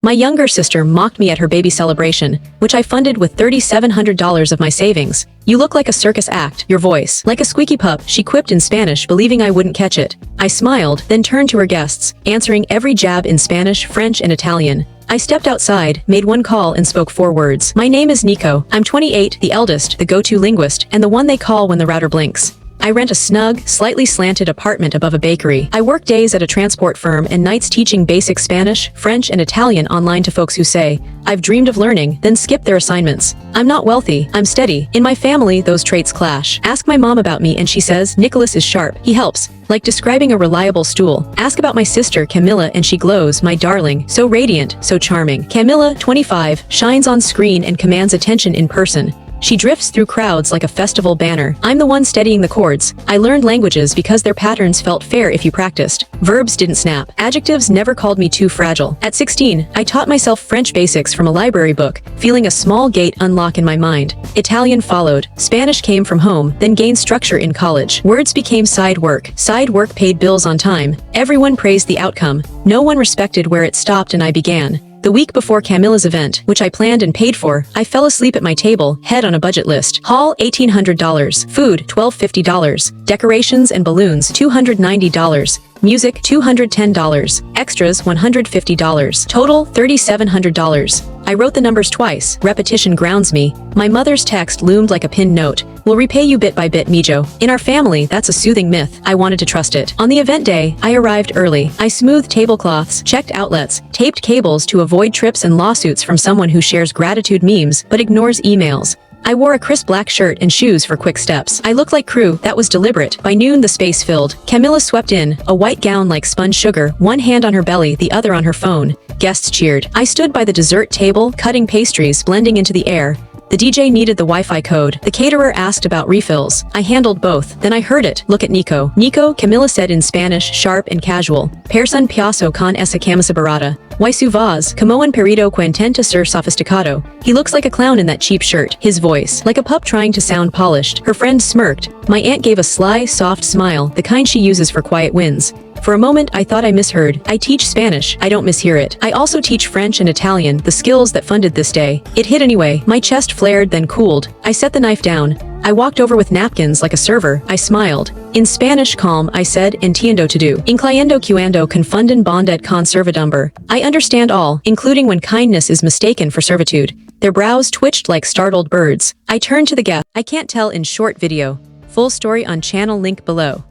My younger sister mocked me at her baby celebration, which I funded with $3,700 of my savings. "You look like a circus act, your voice like a squeaky pup," she quipped in Spanish, believing I wouldn't catch it. I smiled, then turned to her guests, answering every jab in Spanish, French, and Italian. I stepped outside, made one call, and spoke 4 words. "My name is Nico. I'm 28, the eldest, the go-to linguist, and the one they call when the router blinks. I rent a snug, slightly slanted apartment above a bakery. I work days at a transport firm and nights teaching basic Spanish, French, and Italian online to folks who say, I've dreamed of learning, then skip their assignments. I'm not wealthy, I'm steady. In my family, those traits clash. Ask my mom about me and she says, Nicholas is sharp. He helps. Like describing a reliable stool. Ask about my sister, Camilla, and she glows, my darling, so radiant, so charming. Camilla, 25, shines on screen and commands attention in person. She drifts through crowds like a festival banner. I'm the one steadying the chords. I learned languages because their patterns felt fair if you practiced. Verbs didn't snap. Adjectives never called me too fragile. At 16, I taught myself French basics from a library book, feeling a small gate unlock in my mind. Italian followed. Spanish came from home, then gained structure in college. Words became side work. Side work paid bills on time. Everyone praised the outcome. No one respected where it stopped and I began. The week before Camilla's event, which I planned and paid for, I fell asleep at my table, head on a budget list. Hall, $1,800. Food, $1,250. Decorations and balloons, $290. Music, $210. Extras, $150. Total, $3,700. I wrote the numbers twice. Repetition grounds me. My mother's text loomed like a pinned note. We'll repay you bit by bit, Mijo. In our family, that's a soothing myth. I wanted to trust it. On the event day, I arrived early. I smoothed tablecloths, checked outlets, taped cables to avoid trips and lawsuits from someone who shares gratitude memes but ignores emails. I wore a crisp black shirt and shoes for quick steps. I looked like crew. That was deliberate. By noon, the space filled. Camilla swept in, a white gown like spun sugar, one hand on her belly, the other on her phone. Guests cheered. I stood by the dessert table, cutting pastries, blending into the air. The DJ needed the Wi-Fi code. The caterer asked about refills. I handled both. Then I heard it. Look at Nico. Nico, Camilla said in Spanish, sharp and casual. Person piazo con esa camisa barata. Y su voz, como un perito que intenta ser sofisticado. He looks like a clown in that cheap shirt. His voice, like a pup trying to sound polished. Her friend smirked. My aunt gave a sly, soft smile, the kind she uses for quiet wins. For a moment, I thought I misheard. I teach Spanish. I don't mishear it. I also teach French and Italian, the skills that funded this day. It hit anyway. My chest flared, then cooled. I set the knife down. I walked over with napkins like a server. I smiled. In Spanish, calm, I said, entiendo todo. Incluyendo cuando confunden bondad con servidumbre. I understand all, including when kindness is mistaken for servitude. Their brows twitched like startled birds. I turned to the guest. I can't tell in short video. Full story on channel link below.